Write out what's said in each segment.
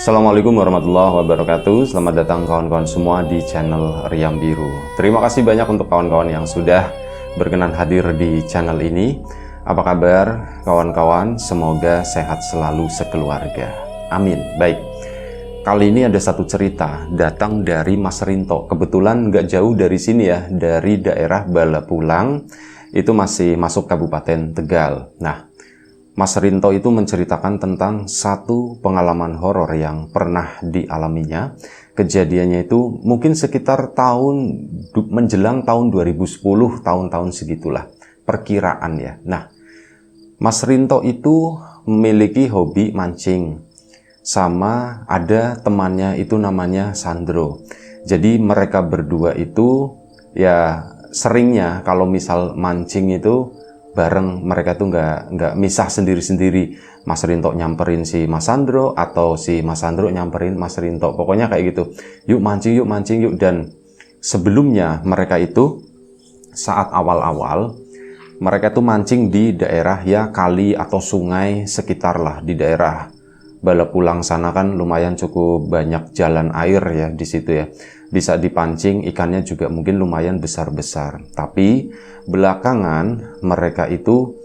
Assalamualaikum warahmatullahi wabarakatuh. Selamat datang kawan-kawan semua di channel Riam Biru. Terima kasih banyak untuk kawan-kawan yang sudah berkenan hadir di channel ini. Apa kabar kawan-kawan? Semoga sehat selalu sekeluarga. Amin. Baik, kali ini ada satu cerita datang dari Mas Rinto. Kebetulan nggak jauh dari sini ya, dari daerah Balapulang. Itu masih masuk Kabupaten Tegal. Nah, Mas Rinto itu menceritakan tentang satu pengalaman horor yang pernah dialaminya. Kejadiannya itu mungkin sekitar menjelang tahun 2010, tahun-tahun segitulah, perkiraan ya. Nah, Mas Rinto itu memiliki hobi mancing. Sama ada temannya itu namanya Sandro. Jadi mereka berdua itu ya seringnya kalau misal mancing itu bareng, mereka tuh nggak misah sendiri-sendiri. Mas Rinto nyamperin si Mas Sandro atau si Mas Sandro nyamperin Mas Rinto. Pokoknya kayak gitu. Yuk mancing, yuk mancing, yuk. Dan sebelumnya mereka itu saat awal-awal mereka tuh mancing di daerah ya kali atau sungai sekitar lah di daerah Balapulang sana kan lumayan cukup banyak jalan air ya di situ ya. Bisa dipancing, ikannya juga mungkin lumayan besar-besar. Tapi belakangan mereka itu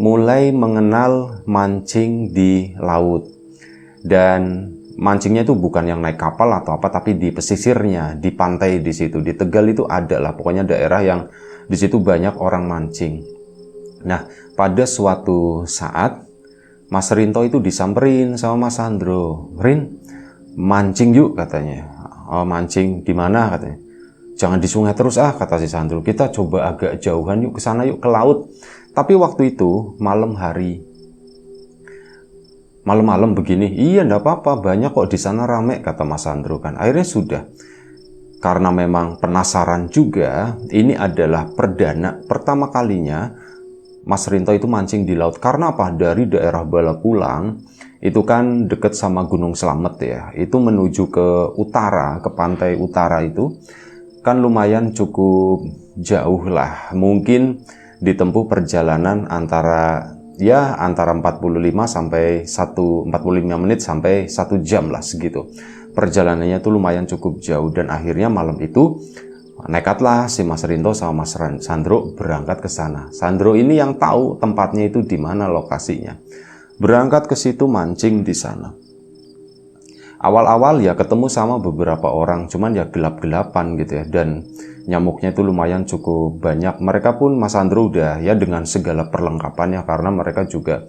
mulai mengenal mancing di laut. Dan mancingnya itu bukan yang naik kapal atau apa, tapi di pesisirnya, di pantai di situ. Di Tegal itu ada lah, pokoknya daerah yang di situ banyak orang mancing. Nah, pada suatu saat Mas Rinto itu disamperin sama Mas Sandro. Rin, mancing yuk katanya. Oh, mancing di mana katanya? Jangan di sungai terus kata si Sandro. Kita coba agak jauhan yuk, ke sana yuk, ke laut. Tapi waktu itu malam hari. Malam-malam begini, iya ndak apa-apa, banyak kok di sana rame kata Mas Sandro kan. Akhirnya sudah. Karena memang penasaran juga, ini adalah pertama kalinya Mas Rinto itu mancing di laut. Karena apa? Dari daerah Balapulang itu kan deket sama Gunung Slamet ya. Itu menuju ke utara, ke pantai utara itu kan lumayan cukup jauh lah. Mungkin ditempuh perjalanan antara 45 menit sampai 1 jam lah segitu. Perjalanannya tuh lumayan cukup jauh dan akhirnya malam itu nekatlah si Mas Rinto sama Mas Sandro berangkat ke sana. Sandro ini yang tahu tempatnya itu di mana lokasinya. Berangkat ke situ mancing di sana. Awal-awal ya ketemu sama beberapa orang, cuman ya gelap-gelapan gitu ya. Dan nyamuknya itu lumayan cukup banyak. Mereka pun Mas Sandro udah ya dengan segala perlengkapannya karena mereka juga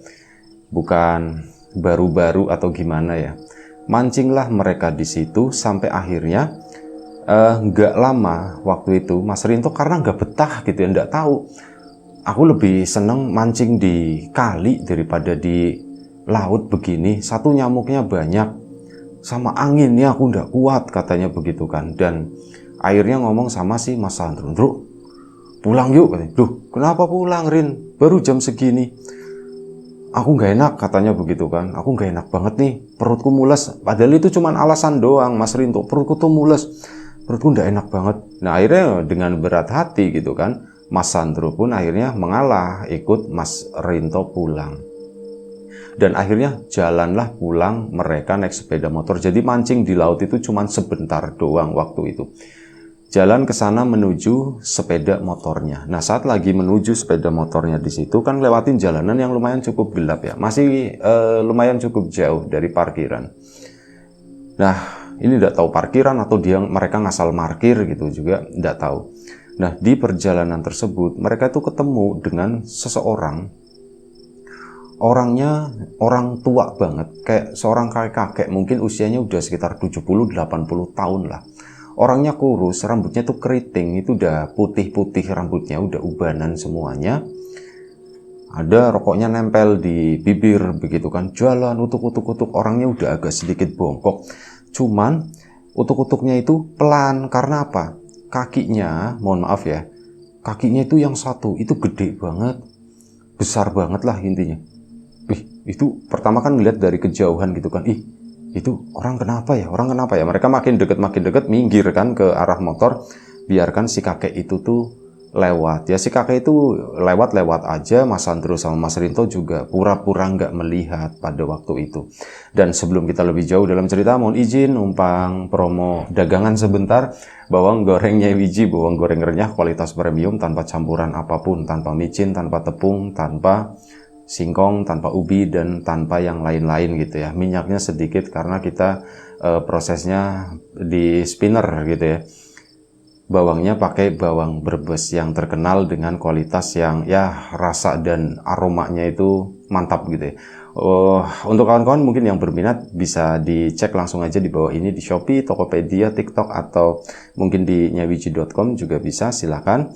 bukan baru-baru atau gimana ya. Mancinglah mereka di situ sampai akhirnya nggak lama waktu itu Mas Rinto karena nggak betah gitu ya, nggak tahu. Aku lebih seneng mancing di kali daripada di laut begini. Satu, nyamuknya banyak, sama anginnya aku nggak kuat katanya begitu kan. Dan akhirnya ngomong sama si Mas Sandro, "Bro, pulang yuk." Katanya. "Duh, kenapa pulang Rin? Baru jam segini." "Aku nggak enak," katanya begitu kan. "Aku nggak enak banget nih, perutku mules." Padahal itu cuman alasan doang Mas Rinto, perutku tuh mules. Perutku nggak enak banget. Nah akhirnya dengan berat hati gitu kan, Mas Sandro pun akhirnya mengalah, ikut Mas Rinto pulang. Dan akhirnya jalanlah pulang mereka naik sepeda motor. Jadi mancing di laut itu cuma sebentar doang waktu itu. Jalan ke sana menuju sepeda motornya. Nah saat lagi menuju sepeda motornya di situ kan lewatin jalanan yang lumayan cukup gelap ya. Masih lumayan cukup jauh dari parkiran. Nah ini tidak tahu parkiran atau mereka ngasal parkir gitu juga tidak tahu. Nah di perjalanan tersebut mereka tuh ketemu dengan seseorang. Orangnya orang tua banget, kayak seorang kakek, mungkin usianya udah sekitar 70-80 tahun lah. Orangnya kurus, rambutnya tuh keriting, itu udah putih-putih rambutnya, udah ubanan semuanya. Ada rokoknya nempel di bibir begitu kan, jalan utuk-utuk, orangnya udah agak sedikit bongkok. Cuman utuk-utuknya itu pelan, karena apa? Kakinya, mohon maaf ya, kakinya itu yang satu, itu gede banget, besar banget lah intinya. Itu pertama kan ngeliat dari kejauhan gitu kan, itu orang kenapa ya? Mereka makin deket minggir kan ke arah motor, biarkan si kakek itu tuh lewat. Ya si kakek itu lewat-lewat aja, Mas Sandro sama Mas Rinto juga pura-pura nggak melihat pada waktu itu. Dan sebelum kita lebih jauh dalam cerita, mohon izin numpang promo dagangan sebentar. Bawang goreng Nyai Wiji, bawang goreng renyah kualitas premium tanpa campuran apapun, tanpa micin, tanpa tepung, tanpa singkong, tanpa ubi, dan tanpa yang lain-lain gitu ya. Minyaknya sedikit karena kita prosesnya di spinner gitu ya. Bawangnya pakai bawang Brebes yang terkenal dengan kualitas yang ya rasa dan aromanya itu mantap gitu ya. Untuk kawan-kawan mungkin yang berminat bisa dicek langsung aja di bawah ini di Shopee, Tokopedia, TikTok, atau mungkin di nyaiwiji.com juga bisa, silahkan.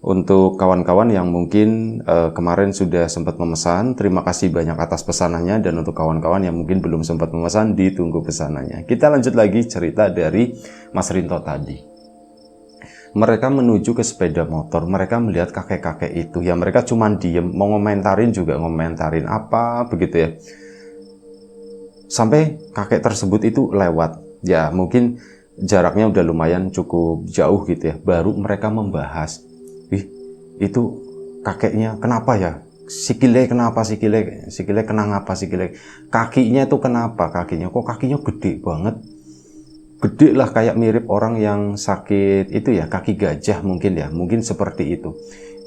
Untuk kawan-kawan yang mungkin kemarin sudah sempat memesan, terima kasih banyak atas pesanannya. Dan untuk kawan-kawan yang mungkin belum sempat memesan, ditunggu pesanannya. Kita lanjut lagi cerita dari Mas Rinto tadi. Mereka menuju ke sepeda motor, mereka melihat kakek-kakek itu, ya mereka cuman diem, mau ngomentarin juga ngomentarin apa begitu ya. Sampai kakek tersebut itu lewat, ya mungkin jaraknya udah lumayan cukup jauh gitu ya, baru mereka membahas, itu kakeknya kenapa ya? Sikile kenapa, sikile kenapa, sikile kakinya itu kenapa, kakinya kok kakinya gede banget. Gede lah, kayak mirip orang yang sakit itu ya, kaki gajah mungkin ya, mungkin seperti itu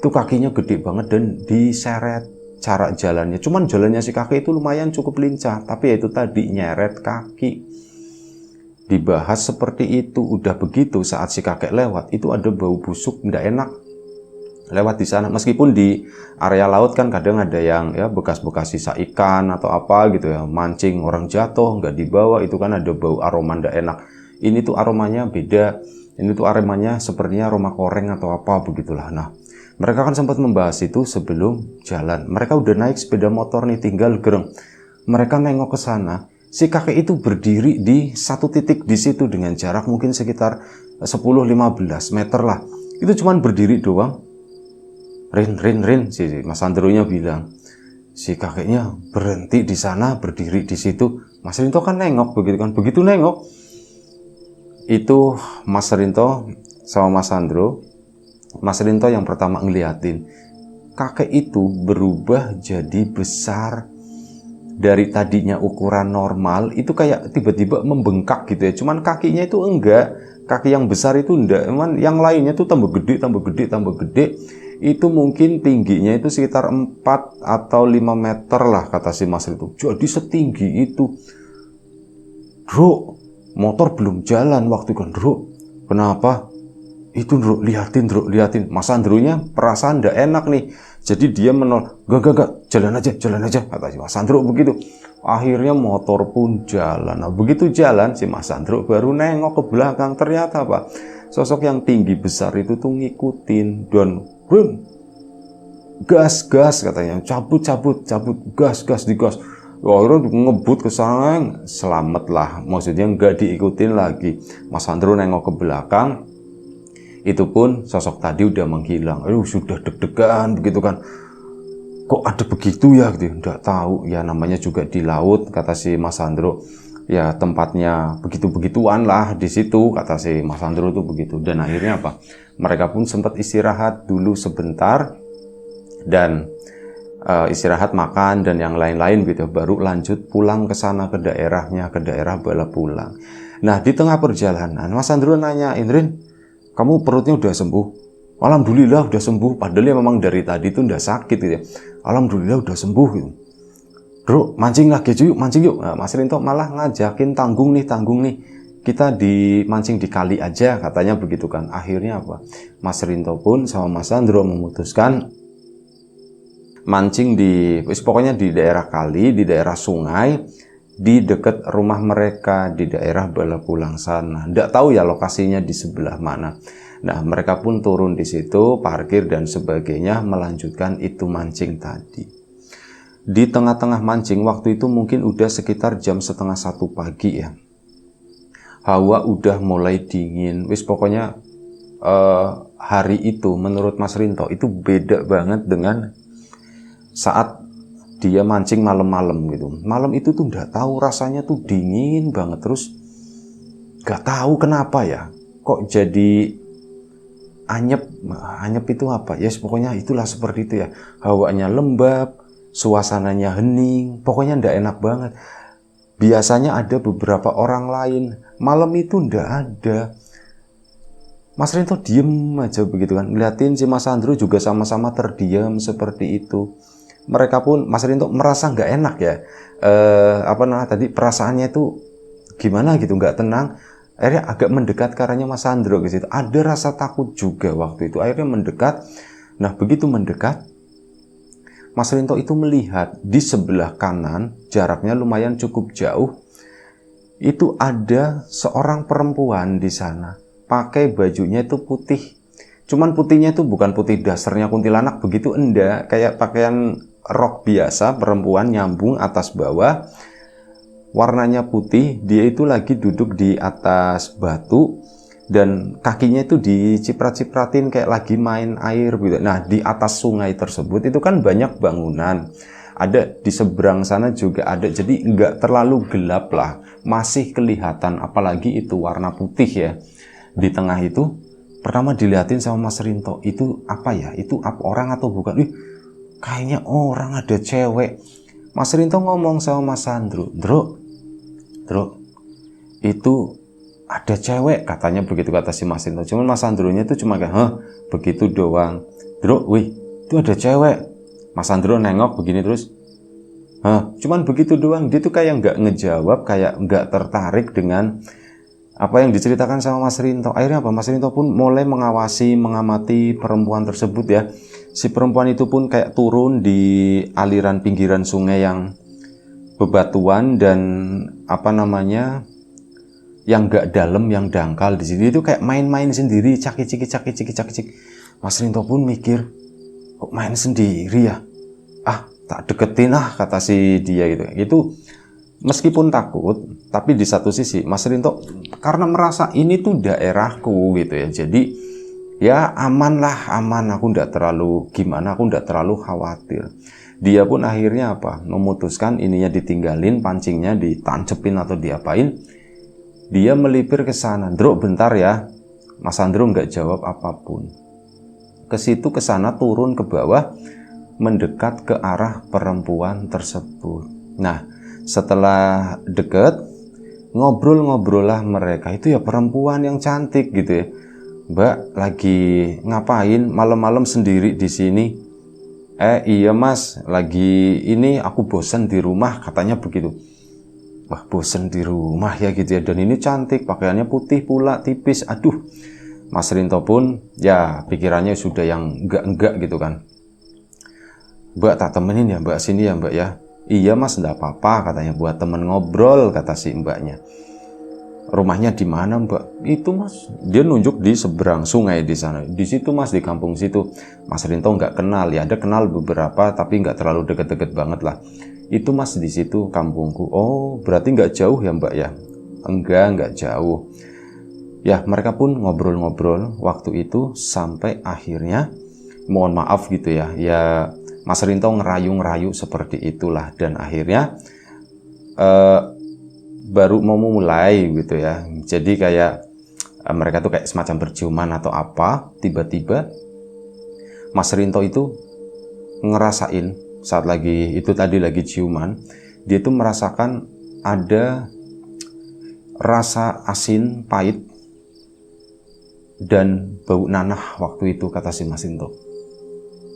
kakinya gede banget dan diseret. Cara jalannya, cuman jalannya si kakek itu lumayan cukup lincah, tapi ya itu tadi nyeret kaki. Dibahas seperti itu, udah begitu saat si kakek lewat itu ada bau busuk nggak enak lewat di sana. Meskipun di area laut kan kadang ada yang ya bekas-bekas sisa ikan atau apa gitu ya, mancing orang jatuh nggak dibawa, itu kan ada bau aroma nggak enak. Ini tuh aromanya beda, ini tuh aromanya sepertinya aroma koreng atau apa begitulah. Nah, mereka kan sempat membahas itu sebelum jalan. Mereka udah naik sepeda motor nih, tinggal gereng. Mereka nengok ke sana, si kakek itu berdiri di satu titik di situ dengan jarak mungkin sekitar 10-15 meter lah. Itu cuman berdiri doang. Rin, si Mas Sandronya bilang. Si kakeknya berhenti di sana, berdiri di situ. Mas Rinto kan nengok begitu kan, begitu nengok. Itu Mas Rinto sama Mas Sandro. Mas Rinto yang pertama ngeliatin kakek itu berubah jadi besar. Dari tadinya ukuran normal itu kayak tiba-tiba membengkak gitu ya, cuman kakinya itu enggak, kaki yang besar itu enggak, cuman yang lainnya tuh tambah gede. Itu mungkin tingginya itu sekitar 4 atau 5 meter lah kata si Mas Rinto. Jadi setinggi itu. Bro, motor belum jalan waktu kan, Bro. Kenapa? Itu, Bro, liatin. Mas Sandronya perasaan ndak enak nih. Jadi dia menolak. Gak, jalan aja, kata si Mas Sandro begitu. Akhirnya motor pun jalan. Nah, begitu jalan, si Mas Sandro baru nengok ke belakang. Ternyata apa? Sosok yang tinggi besar itu tuh ngikutin. Dan gas katanya. Cabut, gas digas. Akhirnya ngebut ke sana, selamat lah, maksudnya nggak diikutin lagi. Mas Sandro nengok ke belakang, itu pun sosok tadi udah menghilang. Sudah deg-degan begitu kan, kok ada begitu ya gitu, nggak tahu ya, namanya juga di laut kata si Mas Sandro, ya tempatnya begitu-begituan lah di situ kata si Mas Sandro tuh begitu. Dan akhirnya apa, mereka pun sempat istirahat dulu sebentar dan istirahat, makan dan yang lain-lain gitu, baru lanjut pulang ke sana ke daerahnya, ke daerah Balapulang. Nah, di tengah perjalanan Mas Sandro nanyain, Rin, kamu perutnya udah sembuh? Alhamdulillah udah sembuh, padahal ya memang dari tadi tuh udah sakit gitu ya. Alhamdulillah udah sembuh gitu. Bro, mancing lagi yuk, mancing yuk. Nah, Mas Rinto malah ngajakin tanggung nih, kita mancing di kali aja katanya begitu kan. Akhirnya apa, Mas Rinto pun sama Mas Sandro memutuskan mancing pokoknya di daerah kali, di daerah sungai, di dekat rumah mereka di daerah Balapulang sana. Nggak tahu ya lokasinya di sebelah mana. Nah, mereka pun turun di situ, parkir dan sebagainya, melanjutkan itu mancing tadi. Di tengah-tengah mancing waktu itu mungkin udah sekitar jam 12:30 pagi ya. Hawa udah mulai dingin. Pokoknya hari itu menurut Mas Rinto itu beda banget dengan saat dia mancing malam-malam gitu. Malam itu tuh nggak tahu rasanya tuh dingin banget, terus nggak tahu kenapa ya, kok jadi anyep. Anyep itu apa? Ya yes, pokoknya itulah seperti itu ya. Hawanya lembab, suasananya hening, pokoknya ndak enak banget. Biasanya ada beberapa orang lain, malam itu ndak ada. Mas Rinto diem aja begitu kan, ngeliatin si Mas Andrew juga sama-sama terdiam seperti itu. Mereka pun, Mas Rinto merasa nggak enak ya, tadi perasaannya itu gimana gitu, nggak tenang. Akhirnya agak mendekat ke arahnya Mas Andrew ke situ. Ada rasa takut juga waktu itu. Akhirnya mendekat. Nah begitu mendekat, Mas Rinto itu melihat di sebelah kanan, jaraknya lumayan cukup jauh, itu ada seorang perempuan di sana. Pakai bajunya itu putih. Cuman putihnya itu bukan putih dasarnya kuntilanak begitu, enggak. Kayak pakaian rok biasa, perempuan nyambung atas bawah. Warnanya putih, dia itu lagi duduk di atas batu. Dan kakinya itu diciprat-cipratin kayak lagi main air gitu. Nah di atas sungai tersebut itu kan banyak bangunan. Ada di seberang sana juga ada. Jadi enggak terlalu gelap lah. Masih kelihatan, apalagi itu warna putih ya. Di tengah itu pertama dilihatin sama Mas Rinto, itu apa ya, itu apa, orang atau bukan? Kayaknya orang, ada cewek. Mas Rinto ngomong sama Mas Andrew, Bro, itu ada cewek katanya begitu, kata si Mas Rinto. Cuman Mas Andrew-nya itu cuma kayak begitu doang. Bro, wih itu ada cewek. Mas Andrew nengok begini terus, cuman begitu doang. Dia tuh kayak nggak ngejawab, kayak nggak tertarik dengan apa yang diceritakan sama Mas Rinto. Akhirnya apa? Mas Rinto pun mulai mengawasi, mengamati perempuan tersebut ya. Si perempuan itu pun kayak turun di aliran pinggiran sungai yang bebatuan dan yang gak dalam, yang dangkal di sini. Itu kayak main-main sendiri, caki-ciki. Mas Rinto pun mikir, kok main sendiri ya? Tak deketin kata si dia gitu. Itu meskipun takut, tapi di satu sisi Mas Rinto karena merasa ini tuh daerahku gitu ya, jadi ya aman, aku ndak terlalu khawatir. Dia pun akhirnya memutuskan ininya ditinggalin, pancingnya ditancepin atau diapain. Dia melipir ke sana, Ndro bentar ya. Mas Andrew nggak jawab apapun. Ke situ, ke sana, turun ke bawah, mendekat ke arah perempuan tersebut. Nah setelah deket, ngobrol lah mereka. Itu ya perempuan yang cantik gitu ya. Mbak lagi ngapain malam-malam sendiri di sini? Iya mas, lagi ini aku bosen di rumah, katanya begitu. Wah bosen di rumah ya gitu ya. Dan ini cantik, pakaiannya putih pula, tipis. Aduh, Mas Rinto pun ya pikirannya sudah yang enggak gitu kan. Mbak tak temenin ya mbak, sini ya mbak ya. Iya mas, enggak apa-apa katanya, buat temen ngobrol, kata si mbaknya. Rumahnya di mana mbak? Itu mas, dia nunjuk di seberang sungai di sana. Di situ mas, di kampung situ. Mas Rinto nggak kenal ya, ada kenal beberapa tapi nggak terlalu deket-deket banget lah. Itu mas, di situ kampungku. Oh berarti nggak jauh ya mbak ya? Enggak jauh. Ya mereka pun ngobrol-ngobrol waktu itu sampai akhirnya, mohon maaf gitu ya, ya Mas Rinto ngerayu-ngerayu seperti itulah. Dan akhirnya baru mau mulai gitu ya. Jadi kayak mereka tuh kayak semacam berciuman atau apa. Tiba-tiba Mas Rinto itu ngerasain saat lagi itu tadi lagi ciuman, dia tuh merasakan ada rasa asin, pahit, dan bau nanah waktu itu, kata si Mas Rinto.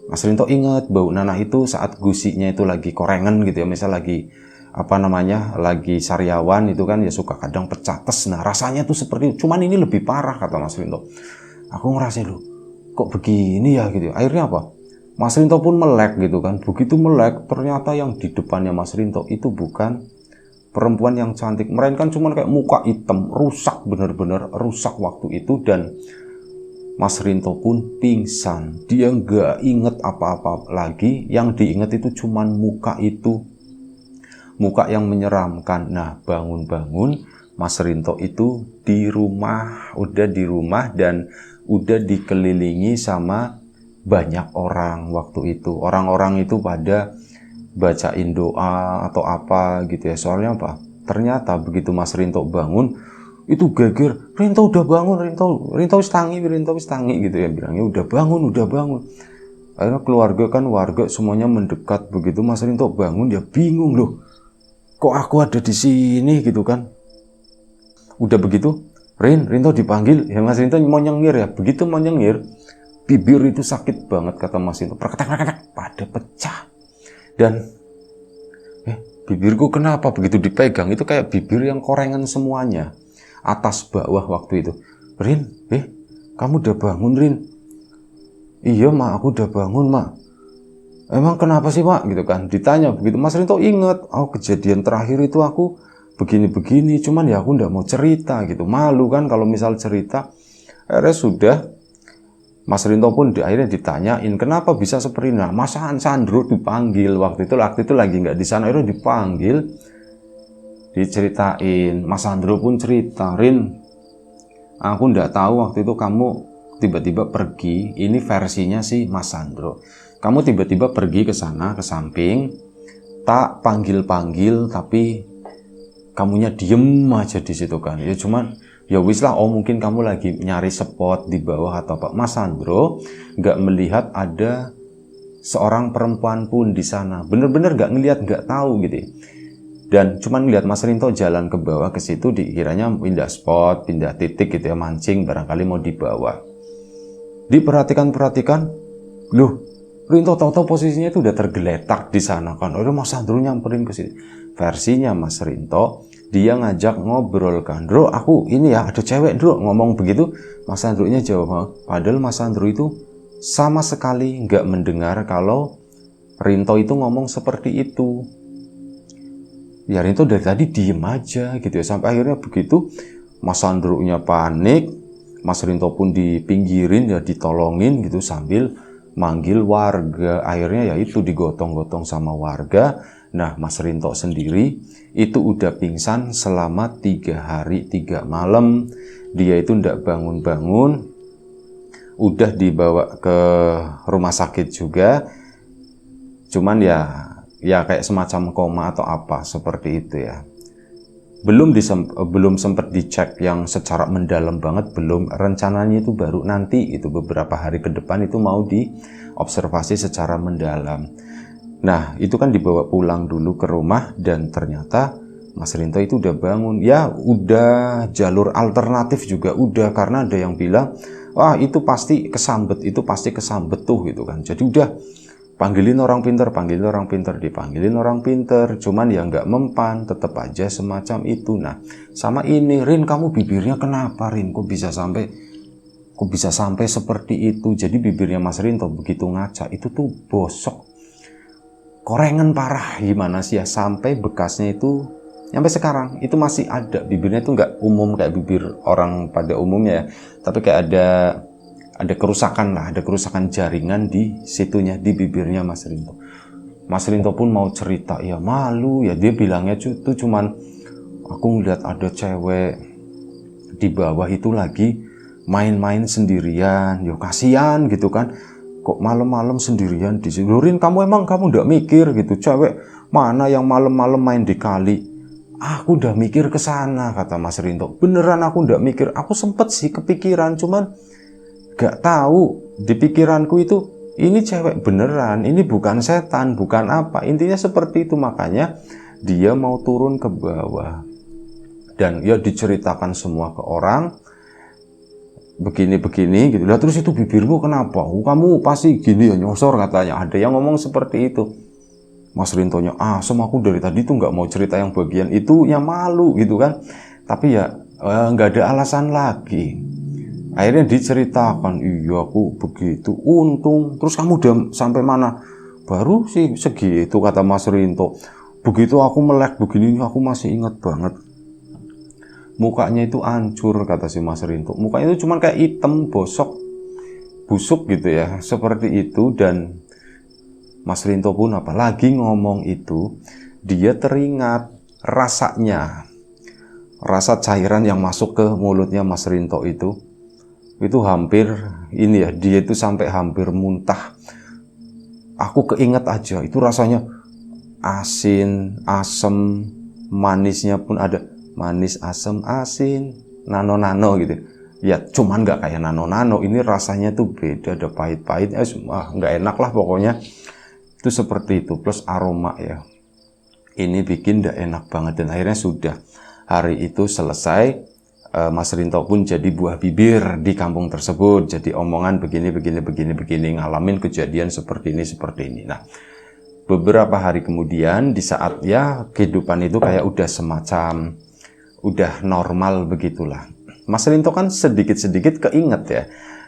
Mas Rinto ingat bau nanah itu saat gusinya itu lagi korengan gitu ya, misal lagi lagi sariawan itu kan ya suka kadang pecates. Nah rasanya tuh seperti itu, cuman ini lebih parah, kata Mas Rinto. Aku ngerasain loh, kok begini ya gitu. Akhirnya apa? Mas Rinto pun melek gitu kan. Begitu melek, ternyata yang di depannya Mas Rinto itu bukan perempuan yang cantik, melainkan cuman kayak muka hitam, rusak, bener-bener rusak waktu itu. Dan Mas Rinto pun pingsan. Dia nggak inget apa-apa lagi. Yang diinget itu cuman muka itu, muka yang menyeramkan. Nah bangun-bangun Mas Rinto itu udah di rumah dan udah dikelilingi sama banyak orang waktu itu. Orang-orang itu pada bacain doa atau apa gitu ya. Soalnya apa? Ternyata begitu Mas Rinto bangun, itu geger, Rinto udah bangun, Rinto wis tangi gitu ya, bilangnya udah bangun. Akhirnya keluarga kan, warga semuanya mendekat. Begitu Mas Rinto bangun, dia bingung, loh kok aku ada di sini gitu kan. Udah begitu Rinto dipanggil ya, Mas Rinto mau nyengir ya. Begitu mau nyengir, bibir itu sakit banget kata Mas Rinto, perketak pada pecah. Dan bibirku kenapa? Begitu dipegang itu kayak bibir yang korengan semuanya, atas bawah waktu itu. Rin, kamu udah bangun, Rin? Iya mak, aku udah bangun mak. Emang kenapa sih mak? Gitu kan, ditanya. Begitu Mas Rinto inget, kejadian terakhir itu aku begini, cuman ya aku ndak mau cerita gitu, malu kan kalau misal cerita. Akhirnya sudah, Mas Rinto pun akhirnya ditanyain kenapa bisa seperti ini. Nah, Mas Sandro dipanggil waktu itu lagi nggak di sana, akhirnya dipanggil, diceritain. Mas Sandro pun cerita, Rin, aku ndak tahu waktu itu kamu tiba-tiba pergi. Ini versinya sih Mas Sandro. Kamu tiba-tiba pergi ke sana, ke samping, tak panggil-panggil, tapi kamunya diem aja di situ kan. Ya cuman, ya wis lah, mungkin kamu lagi nyari spot di bawah atau apa. Mas Sandro nggak melihat ada seorang perempuan pun di sana. Bener-bener nggak ngelihat, nggak tahu gitu. Dan cuman ngelihat Mas Rinto jalan ke bawah ke situ, dikiranya pindah spot, pindah titik gitu ya, mancing barangkali mau di bawah. Diperhatikan, loh, Rinto tahu-tahu posisinya itu udah tergeletak di sana kan. Mas Sandro nyamperin ke situ. Versinya Mas Rinto, dia ngajak ngobrol kan. Bro, aku ini ya ada cewek, bro, ngomong begitu. Mas Sandro-nya jawab. Padahal Mas Sandro itu sama sekali nggak mendengar kalau Rinto itu ngomong seperti itu. Ya Rinto dari tadi diem aja gitu ya. Sampai akhirnya begitu Mas Sandro-nya panik, Mas Rinto pun dipinggirin ya, ditolongin gitu sambil manggil warga. Akhirnya ya itu digotong-gotong sama warga. Nah, Mas Rinto sendiri itu udah pingsan selama 3 hari 3 malam. Dia itu ndak bangun-bangun. Udah dibawa ke rumah sakit juga. Cuman ya kayak semacam koma atau apa seperti itu ya. Belum sempat dicek yang secara mendalam banget, belum. Rencananya itu baru nanti, itu beberapa hari ke depan itu mau diobservasi secara mendalam. Nah, itu kan dibawa pulang dulu ke rumah, dan ternyata Mas Rinto itu udah bangun. Ya, udah jalur alternatif juga udah, karena ada yang bilang, wah itu pasti kesambet tuh gitu kan. Jadi udah panggilin orang pinter, dipanggilin orang pinter, cuman ya nggak mempan, tetap aja semacam itu. Nah, sama ini, Rin, kamu bibirnya kenapa, Rin? Kok bisa sampai seperti itu? Jadi bibirnya Mas Rinto begitu ngaca, itu tuh bosok, korengan parah gimana sih ya, sampai bekasnya itu sampai sekarang itu masih ada. Bibirnya itu nggak umum kayak bibir orang pada umumnya ya, tapi kayak ada kerusakan lah, ada kerusakan jaringan di situnya, di bibirnya Mas Rinto. Mas Rinto pun mau cerita, ya malu ya, dia bilangnya itu cuman aku ngeliat ada cewek di bawah itu lagi main-main sendirian, yo kasihan gitu kan, kok malam-malam sendirian di sini. Rin, kamu nggak mikir gitu, cewek mana yang malam-malam main di kali? Aku udah mikir ke sana, kata Mas Rinto. Beneran aku nggak mikir, aku sempet sih kepikiran, cuman gak tahu di pikiranku itu ini cewek beneran, ini bukan setan, bukan apa. Intinya seperti itu. Makanya dia mau turun ke bawah, dan ya diceritakan semua ke orang begini gitu. Lah terus itu bibirmu kenapa? Kamu pasti gini ya, nyosor katanya. Ada yang ngomong seperti itu. Mas Rintonya asem, aku dari tadi tuh nggak mau cerita yang bagian itu, yang malu gitu kan. Tapi ya nggak ada alasan lagi. Akhirnya diceritakan, iya aku begitu, untung. Terus kamu udah sampai mana? Baru sih segitu, kata Mas Rinto. Begitu aku melek begini, aku masih ingat banget. Mukanya itu hancur, kata si Mas Rinto. Mukanya itu cuman kayak hitam, bosok, busuk gitu ya, seperti itu. Dan Mas Rinto pun apalagi ngomong itu, dia teringat rasanya, rasa cairan yang masuk ke mulutnya Mas Rinto itu hampir ini ya, dia itu sampai hampir muntah. Aku keinget aja, itu rasanya asin, asem, manisnya pun ada, manis, asem, asin, nano-nano gitu. Ya cuman nggak kayak nano-nano, ini rasanya tuh beda, ada pahit-pahitnya, nggak enak lah pokoknya. Itu seperti itu, plus aroma ya. Ini bikin nggak enak banget, dan akhirnya sudah. Hari itu selesai, Mas Rinto pun jadi buah bibir di kampung tersebut, jadi omongan begini, ngalamin kejadian seperti ini. Nah, beberapa hari kemudian, di saat ya kehidupan itu kayak udah semacam, udah normal begitulah. Mas Rinto kan sedikit-sedikit keinget ya,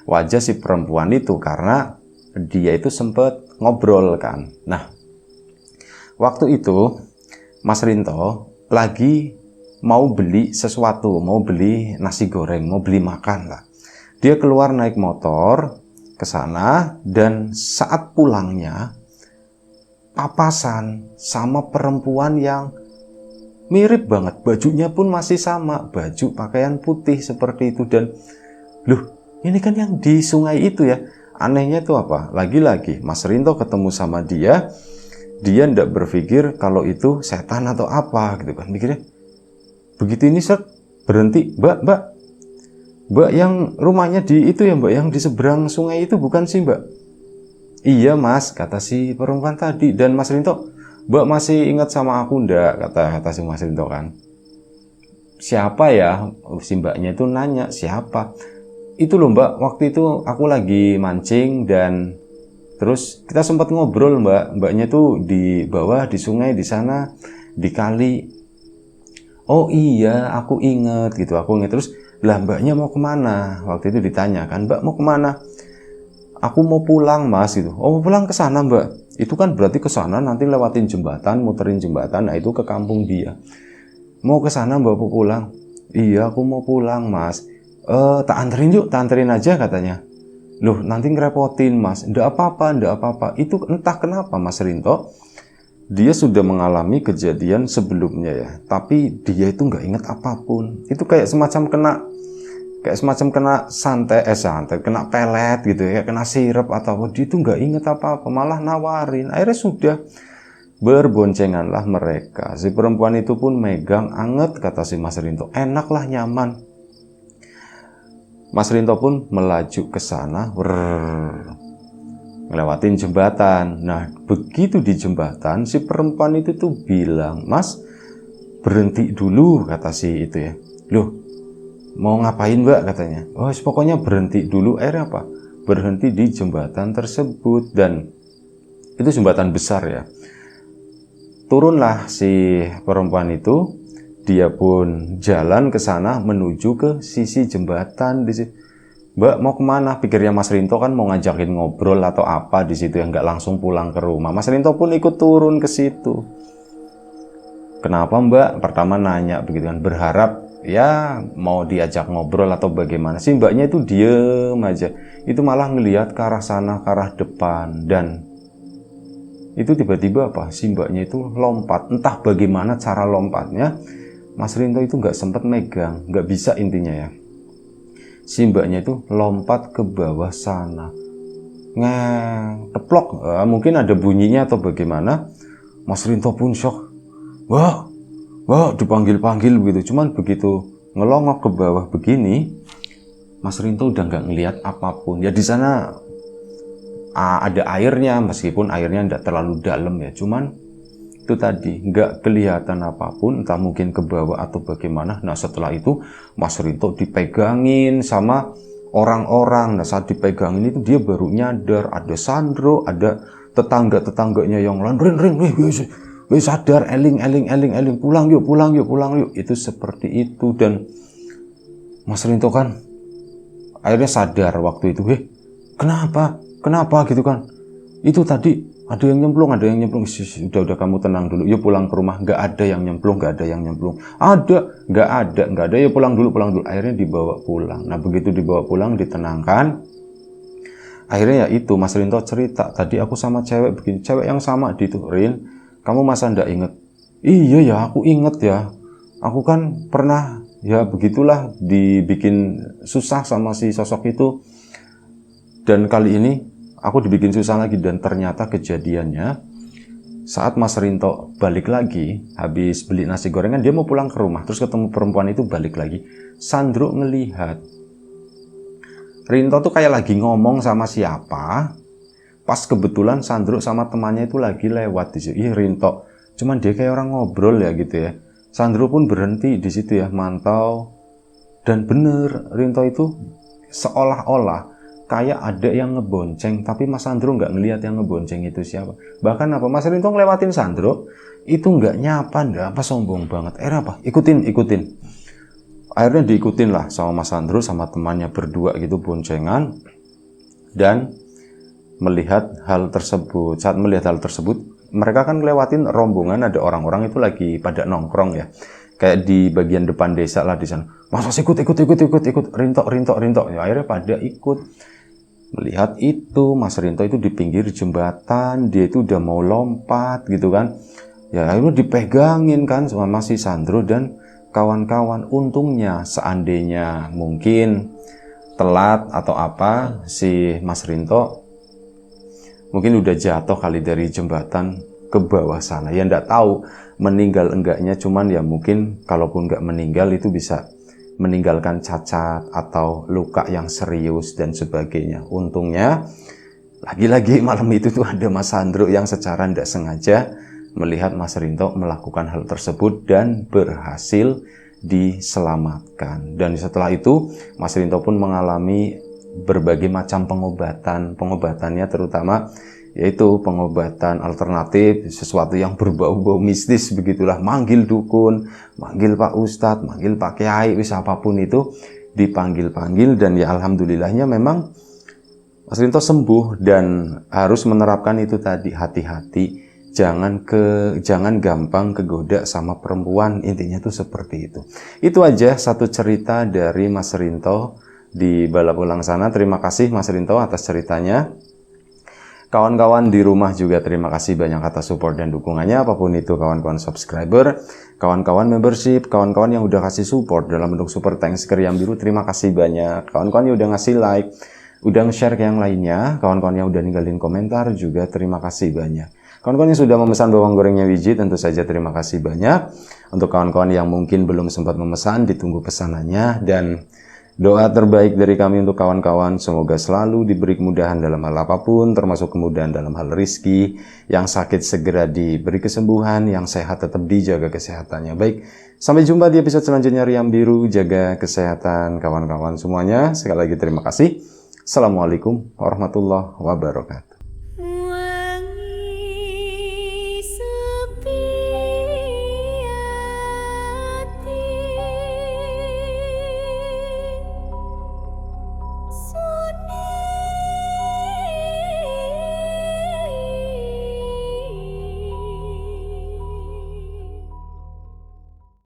wajah si perempuan itu, karena dia itu sempet ngobrol kan. Nah, waktu itu Mas Rinto lagi mau beli sesuatu, mau beli nasi goreng, mau beli makan lah. Dia keluar naik motor ke sana, dan saat pulangnya papasan sama perempuan yang mirip banget, bajunya pun masih sama, baju pakaian putih seperti itu. Dan loh, ini kan yang di sungai itu ya. Anehnya itu apa? Lagi-lagi Mas Rinto ketemu sama dia ndak berpikir kalau itu setan atau apa gitu kan, mikirnya begitu ini berhenti, mbak yang rumahnya di itu ya mbak, yang di seberang sungai itu bukan sih mbak? Iya mas, kata si perempuan tadi. Dan Mas Rinto, mbak masih ingat sama aku ndak, kata si Mas Rinto kan. Siapa ya? Si mbaknya itu nanya, siapa? Itu loh mbak, waktu itu aku lagi mancing, dan terus kita sempat ngobrol mbaknya tuh di bawah di sungai di sana, di kali. Oh iya, aku inget gitu, terus lah mbaknya mau kemana? Waktu itu ditanyakan, mbak mau kemana? Aku mau pulang mas gitu. Oh pulang ke sana mbak? Itu kan berarti ke sana nanti lewatin jembatan, muterin jembatan, nah itu ke kampung dia. Mau ke sana mbak, mau pulang? Iya aku mau pulang mas. Tak anterin aja katanya. Loh nanti ngerepotin mas. Nggak apa-apa. Itu entah kenapa Mas Rinto, dia sudah mengalami kejadian sebelumnya ya, tapi dia itu nggak ingat apapun. Itu kayak semacam kena santet, kena pelet gitu ya, kena sirup atau apa. Dia itu nggak ingat apa-apa, malah nawarin. Akhirnya sudah berboncenganlah mereka. Si perempuan itu pun megang anget, kata si Mas Rinto, enak lah, nyaman. Mas Rinto pun melaju ke sana, ngelewatin jembatan. Nah, begitu di jembatan, si perempuan itu tuh bilang, mas, berhenti dulu, kata si itu ya. Loh, mau ngapain mbak, katanya. Oh, pokoknya berhenti dulu. Akhirnya apa? Berhenti di jembatan tersebut, dan itu jembatan besar ya. Turunlah si perempuan itu, dia pun jalan ke sana menuju ke sisi jembatan di situ. Mbak mau kemana? Pikirnya Mas Rinto kan mau ngajakin ngobrol atau apa di situ, yang nggak langsung pulang ke rumah. Mas Rinto pun ikut turun ke situ. Kenapa Mbak? Pertama nanya begitu kan, berharap ya mau diajak ngobrol atau bagaimana. Si mbaknya itu diem aja. Itu malah ngelihat ke arah sana, ke arah depan, dan itu tiba-tiba apa? Si mbaknya itu lompat. Entah bagaimana cara lompatnya, Mas Rinto itu nggak sempat megang, nggak bisa intinya ya. Si mbaknya itu lompat ke bawah sana, teplok, mungkin ada bunyinya atau bagaimana. Mas Rinto pun shock, wah, dipanggil-panggil begitu. Cuman begitu ngelongok ke bawah begini, Mas Rinto udah nggak ngelihat apapun. Ya di sana ada airnya, meskipun airnya nggak terlalu dalam ya. Cuman itu tadi, nggak kelihatan apapun, entah mungkin ke bawah atau bagaimana. Nah setelah itu Mas Rinto dipegangin sama orang-orang. Nah saat dipegangin itu dia baru nyadar, ada Sandro, ada tetangga-tetangganya yang lain, Rin, sadar, eling, pulang yuk. Itu seperti itu. Dan Mas Rinto kan akhirnya sadar waktu itu, kenapa gitu kan. Itu tadi ada yang nyemplung. Udah kamu tenang dulu, yuk pulang ke rumah. Nggak ada yang nyemplung. Nggak ada, yuk pulang dulu. Akhirnya dibawa pulang. Nah begitu dibawa pulang, ditenangkan. Akhirnya ya itu, Mas Rinto cerita, tadi aku sama cewek begini, cewek yang sama di itu. Rin, kamu masa nggak inget? Iya ya, aku inget ya. Aku kan pernah ya begitulah dibikin susah sama si sosok itu. Dan kali ini aku dibikin susah lagi, dan ternyata kejadiannya Saat Mas Rinto balik lagi, habis beli nasi gorengan, dia mau pulang ke rumah, terus ketemu perempuan itu balik lagi. Sandro ngelihat Rinto tuh kayak lagi ngomong sama siapa, pas kebetulan Sandro sama temannya itu lagi lewat di situ. Ih, Rinto, cuman dia kayak orang ngobrol ya gitu ya. Sandro pun berhenti di situ ya, mantau. Dan bener, Rinto itu seolah-olah kayak ada yang ngebonceng, tapi Mas Sandro nggak ngelihat yang ngebonceng itu siapa. Bahkan apa, Mas Rinto ngelewatin Sandro, itu nggak nyapa, nggak apa, sombong banget. Apa? Ikutin. Akhirnya diikutin lah sama Mas Sandro sama temannya berdua gitu boncengan. Dan melihat hal tersebut, saat melihat hal tersebut, mereka kan ngelewatin rombongan, ada orang-orang itu lagi pada nongkrong ya. Kayak di bagian depan desa lah di sana. Mas ikut, Rinto. Ya, akhirnya pada ikut. Melihat itu, Mas Rinto itu di pinggir jembatan, dia itu udah mau lompat gitu kan. Ya akhirnya dipegangin kan sama si Sandro dan kawan-kawan. Untungnya seandainya mungkin telat atau apa, si Mas Rinto mungkin udah jatuh kali dari jembatan ke bawah sana. Ya enggak tahu meninggal enggaknya, cuman ya mungkin kalaupun enggak meninggal itu bisa meninggalkan cacat atau luka yang serius dan sebagainya. Untungnya lagi-lagi malam itu tuh ada Mas Sandro yang secara enggak sengaja melihat Mas Rinto melakukan hal tersebut dan berhasil diselamatkan. Dan setelah itu Mas Rinto pun mengalami berbagai macam pengobatannya terutama yaitu pengobatan alternatif, sesuatu yang berbau-bau mistis begitulah, manggil dukun, manggil Pak Ustadz, manggil Pak Kiai, wis apapun itu dipanggil-panggil. Dan ya alhamdulillahnya memang Mas Rinto sembuh. Dan harus menerapkan itu tadi, hati-hati, jangan gampang kegoda sama perempuan, intinya tuh seperti itu. Itu aja satu cerita dari Mas Rinto di Balapulang sana. Terima kasih Mas Rinto atas ceritanya. Kawan-kawan di rumah juga terima kasih banyak atas support dan dukungannya, apapun itu, kawan-kawan subscriber, kawan-kawan membership, kawan-kawan yang udah kasih support dalam bentuk super thanks ke Riam Biru, terima kasih banyak. Kawan-kawan yang udah ngasih like, udah nge-share ke yang lainnya, kawan-kawan yang udah ninggalin komentar juga terima kasih banyak. Kawan-kawan yang sudah memesan bawang gorengnya Wiji, tentu saja terima kasih banyak. Untuk kawan-kawan yang mungkin belum sempat memesan, ditunggu pesanannya. Dan doa terbaik dari kami untuk kawan-kawan, semoga selalu diberi kemudahan dalam hal apapun, termasuk kemudahan dalam hal rizki. Yang sakit segera diberi kesembuhan, yang sehat tetap dijaga kesehatannya. Baik, sampai jumpa di episode selanjutnya Riam Biru, jaga kesehatan kawan-kawan semuanya. Sekali lagi terima kasih. Assalamualaikum warahmatullahi wabarakatuh.